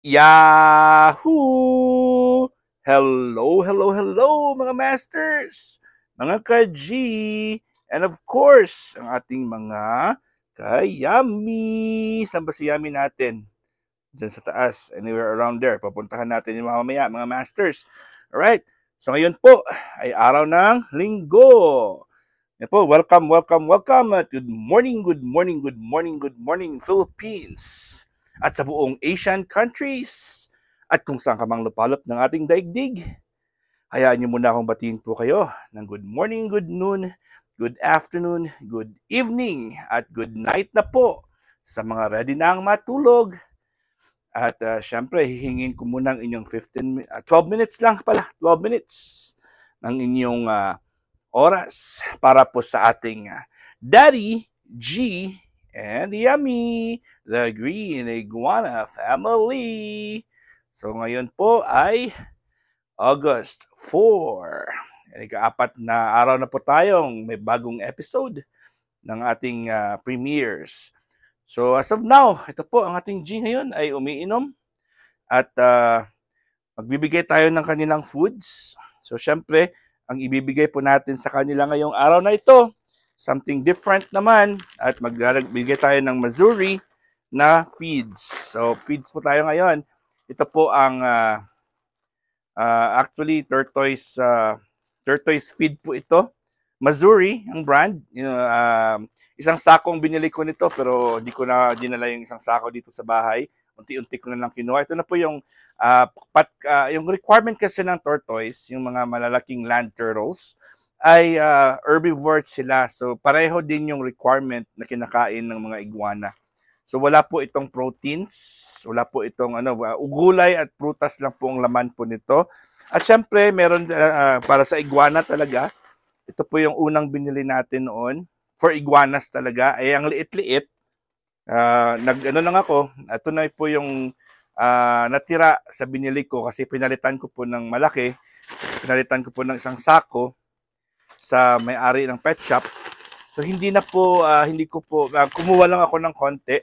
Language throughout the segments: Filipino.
Yahoo! Hello, hello, hello mga masters, mga ka-G, and of course, ang ating mga ka-yummy. Saan ba si yummy natin? Diyan sa taas, anywhere around there. Papuntahan natin yung mamaya, mga masters. Alright, so ngayon po ay araw ng linggo. Yan po, welcome, welcome, welcome at good morning, good morning, good morning, good morning Philippines at sa buong Asian countries at kung saan ka mang lupalop ng ating daigdig. Hayaan niyo muna akong batiin po kayo ng good morning, good noon, good afternoon, good evening at good night na po sa mga ready na ang matulog. At syempre, hihingin ko muna ang inyong 12 minutes lang pala, 12 minutes ng inyong oras para po sa ating Daddy G and Yummy, the Green Iguana Family. So ngayon po ay August 4. Ika-4 na araw na po tayong may bagong episode ng ating premieres. So as of now, ito po ang ating G ngayon ay umiinom at magbibigay tayo ng kanilang foods. So syempre, ang ibibigay po natin sa kanila ngayong araw na ito, something different naman at magbibigay tayo ng Mazuri na feeds. So feeds po tayo ngayon. Ito po ang actually tortoise feed po ito. Mazuri ang brand. Isang sakong binili ko nito pero hindi ko na dinala yung isang sako dito sa bahay. Unti-unti ko na lang kinuha. Ito na po yung yung requirement kasi ng tortoise, yung mga malalaking land turtles, ay herbivore sila. So pareho din yung requirement na kinakain ng mga iguana. So wala po itong proteins, wala po itong gulay at prutas lang po ang laman po nito. At syempre, meron para sa iguana talaga. Ito po yung unang binili natin noon for iguanas talaga. Ay ang liit-liit. Nag-ano lang ako. Ito na po yung natira sa binili ko kasi pinalitan ko po ng malaki. Pinalitan ko po ng isang sako sa may-ari ng pet shop. So hindi na po, hindi ko po, kumuha lang ako ng konti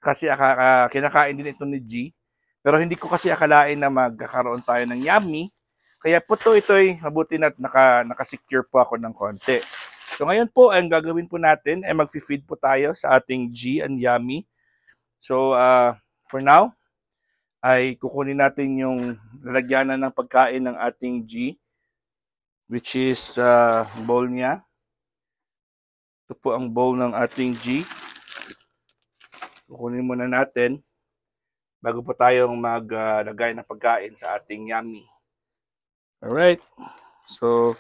kasi kinakain din ito ni G. Pero hindi ko kasi akalain na magkakaroon tayo ng yummy. Kaya po ito'y mabuti na nakasecure po ako ng konti. So ngayon po, ang gagawin po natin ay mag-feed po tayo sa ating G and Yummy. So for now, ay kukunin natin yung lalagyanan ng pagkain ng ating G, which is bowl niya. Ito po ang bowl ng ating G. Kukunin muna natin bago po tayong maglagay ng pagkain sa ating Yummy. Alright. So,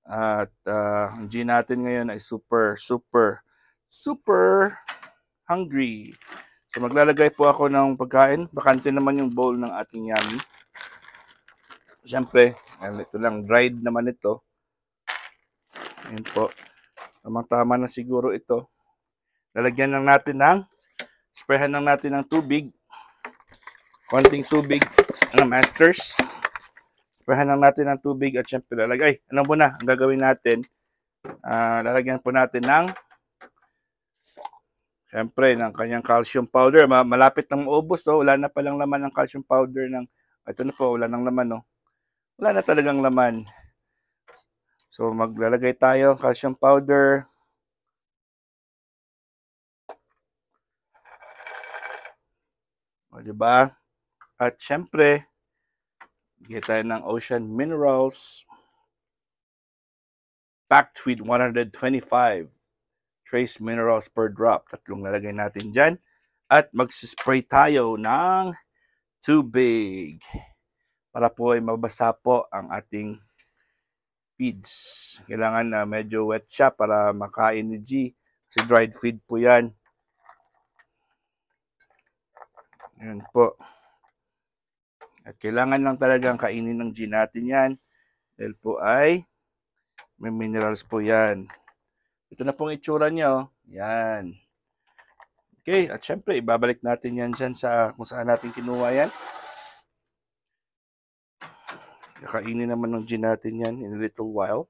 at ang G natin ngayon ay super hungry. So maglalagay po ako ng pagkain. Bakante naman yung bowl ng ating Yummy. Siyempre, ito lang, dried naman ito. Ayan po. Tamang-tama na siguro ito. Lalagyan lang natin sprayhan lang natin ng tubig. Konting tubig ng masters. Sprayhan lang natin ng tubig at syempre lalagay. Ano muna ang gagawin natin? Lalagyan po natin syempre ng kanyang calcium powder. Malapit nang maubos. So, wala na palang laman ng calcium powder ito na po, wala nang laman. No? Wala na talagang laman. So, maglalagay tayo ng calcium powder. O, diba? At syempre, bigyan tayo ng Ocean Minerals packed with 125 trace minerals per drop. Tatlong lalagay natin dyan. At mag-spray tayo ng tubig para po ay mabasa po ang ating feeds. Kailangan na medyo wet siya para makain ni G. Kasi dried feed po yan. Yan po. At kailangan lang talagang kainin ng G natin yan. Dahil po ay may minerals po yan. Ito na pong itsura niya. Yan. Okay, at syempre ibabalik natin yan dyan kung saan natin kinuha yan. Kakainin naman ng G natin yan in a little while.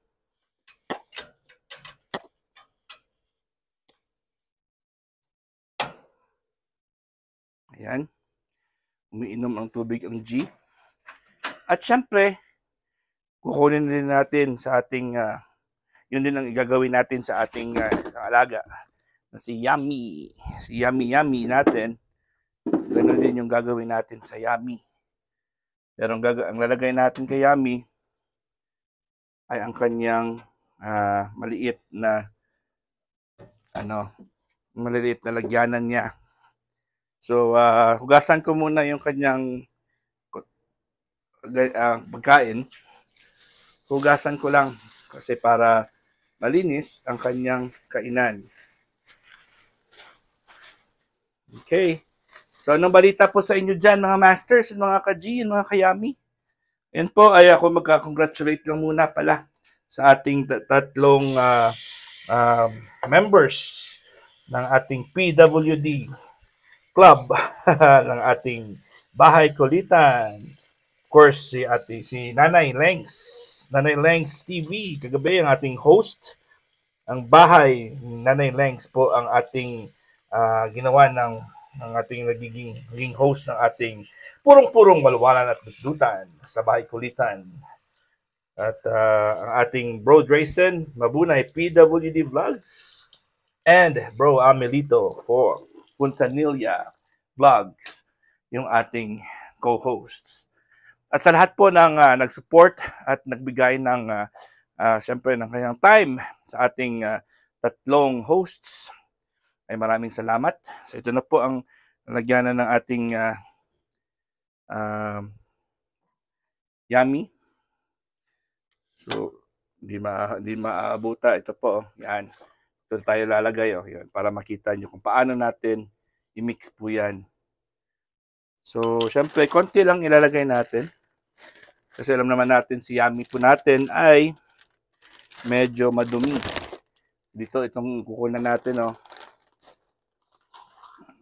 Ayan. umiinom ng tubig ang G. At syempre, kukunin din natin sa ating, yun din ang igagawin natin sa ating alaga na si Yummy. Si Yummy Yummy natin, ganun din yung gagawin natin sa Yummy. Pero ang lalagay natin kay Yummy ay ang kanyang maliit na maliliit na lagyanan niya. So, hugasan ko muna yung kanyang pagkain. Hugasan ko lang kasi para malinis ang kanyang kainan. Okay. So, anong balita po sa inyo dyan, mga masters, mga ka-G, mga ka-Yummy? Yan po, ay ako magka-congratulate lang muna pala sa ating tatlong members ng ating PWD Club ng ating Bahay Kulitan. Of course, si Nanay Lengs. Nanay Lengs TV, kagabi ang ating host. Ang Bahay Nanay Lengs po ang ating ginawa ng ating naging host ng ating purong-purong walwalan at dudutan sa Bahay Kulitan. At ang ating Bro Drayson Mabunay PWD Vlogs and Bro Amelito for Puntanilla Vlogs, yung ating co-hosts. At sa lahat po ng nag-support at nagbigay ng siyempre ng kanyang time sa ating tatlong hosts, ay maraming salamat. So ito na po ang lagyanan ng ating Yummy. So hindi maaabuta. Ito po, yan. Ito tayo lalagay, yan, para makita nyo kung paano natin i-mix po yan. So syempre konti lang ilalagay natin kasi alam naman natin si Yummy po natin ay medyo madumi. Dito itong kukunan natin,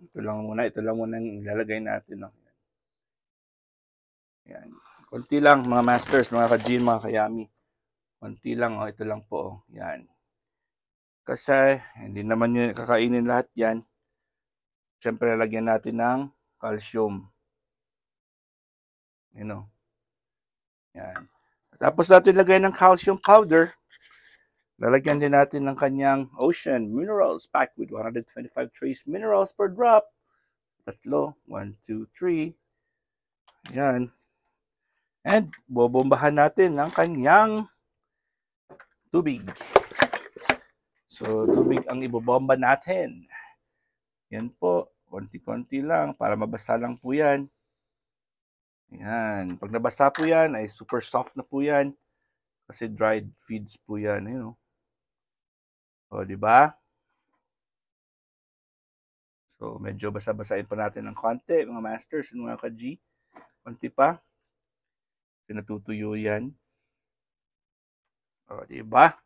ito lang muna ang ilalagay natin, Yan. Konti lang, mga masters, mga ka-G, mga ka-Yummy. Konti lang, ito lang po, yan. Kasi hindi naman yun kakainin lahat yan. Siyempre lalagyan natin ng calcium. Yan. Tapos natin lagay ng calcium powder. Lalagyan din natin ng kanyang Ocean Minerals packed with 125 trace minerals per drop. Tatlo. 1, 2, 3. Ayan. And bobombahan natin ng kanyang tubig. So, tubig ang ibobomba natin. Yan po. Konti-konti lang para mabasa lang po yan. Ayan. Pag nabasa po yan, ay super soft na po yan. Kasi dried feeds po yan. Ayun. O, diba? So, medyo basa-basain pa natin ng konti, mga masters and mga ka-G. Konti pa. Pinatutuyo yan. O, diba?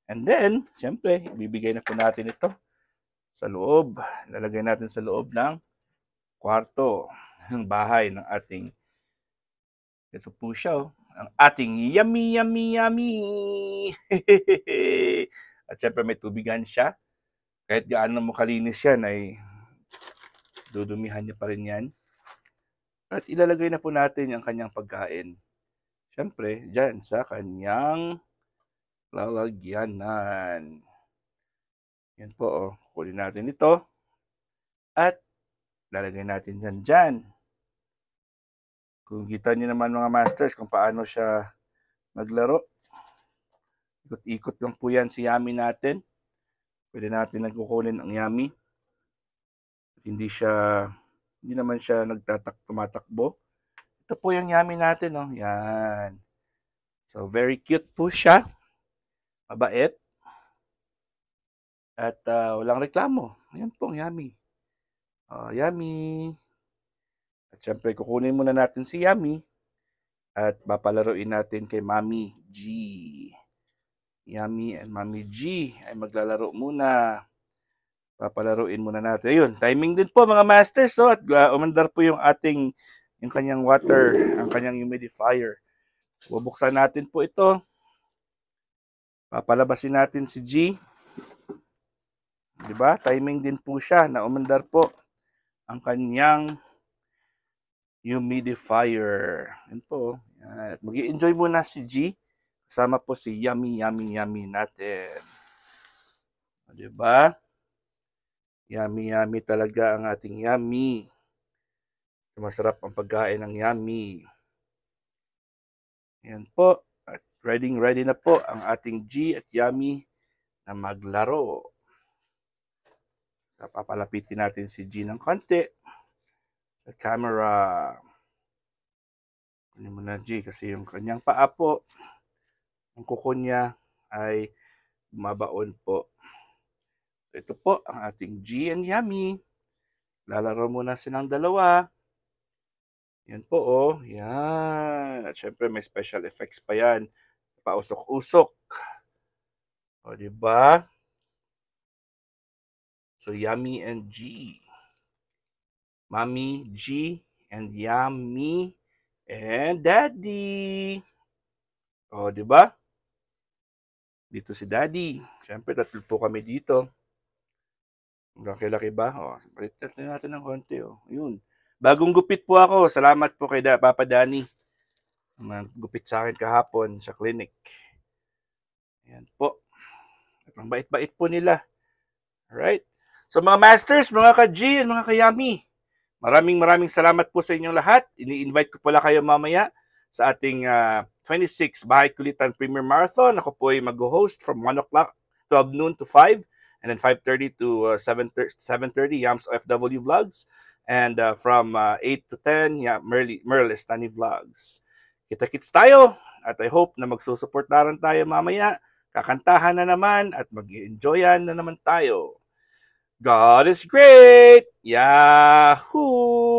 And then, syempre, ibibigay na po natin ito sa loob. Lalagay natin sa loob ng kwarto, ng bahay ng ating, ito po siya, ang ating Yummy, Yummy, Yummy. At syempre may tubigan siya. Kahit gaano mo kalinis yan, ay dudumihan niya pa rin yan. At ilalagay na po natin ang kanyang pagkain. Syempre, dyan sa kanyang lalagyanan. Yan po, kunin natin ito. At lalagay natin dyan. Kung kita niyo naman, mga masters, kung paano siya maglaro. Ikot-ikot lang po yan si Yummy natin. Pwede natin nagkukunin ang Yummy. Hindi naman siya tumatakbo. Ito po yung Yummy natin, Yan. So, very cute po siya. Mabait. At walang reklamo. Ayan po ang Yummy. Yummy. At syempre, kukunin muna natin si Yummy. At papalaruin natin kay Mommy G. Yummy and Mommy G ay maglalaro muna. Papalaruin muna natin. Ayun, timing din po, mga masters. At umandar po yung kanyang water, ang kanyang humidifier. Bubuksan natin po ito. Papalabasin natin si G. Diba? Timing din po siya na umandar po ang kanyang humidifier. Yan po. Yan. Mag-i-enjoy muna si G. Kasama po si Yummy, Yummy, Yummy natin. O, diba? Yummy, yummy talaga ang ating Yummy. Masarap ang pagkain ng Yummy. Yan po. At ready na po ang ating G at Yummy na maglaro. Papalapitin natin si G ng konti sa camera. Kunin mo na G kasi yung kanyang paa po, ang kuko niya ay mabaon po. Ito po ang ating G and Yummy. Lalaro muna silang dalawa. Yan po oh. Yan. At syempre may special effects pa yan. Pausok-usok. O diba? So Yummy and G. Mommy, G, and Yummy, and Daddy. O diba? Dito si Daddy. Syempre tatlo po kami dito. Laki-laki ba? O, balitan natin ng konti. O. Yun. Bagong gupit po ako. Salamat po kay Papa Danny. Gupit sa akin kahapon sa clinic. Ayan po. At ang bait-bait po nila. Alright? So mga masters, mga ka-G, and mga ka-Yummy, maraming salamat po sa inyong lahat. Ini-invite ko pala kayo mamaya sa ating 26 Bahay Kulitan Premier Marathon. Ako po ay mag-host from 1 o'clock, 12 noon to 5. And then 5:30 to 7:30, Yams OFW Vlogs. And from 8 to 10, Merle Estani Vlogs. Kita-kits tayo. At I hope na magsusuportaran tayo mamaya. Kakantahan na naman at mag-enjoyan na naman tayo. God is great! Yahoo!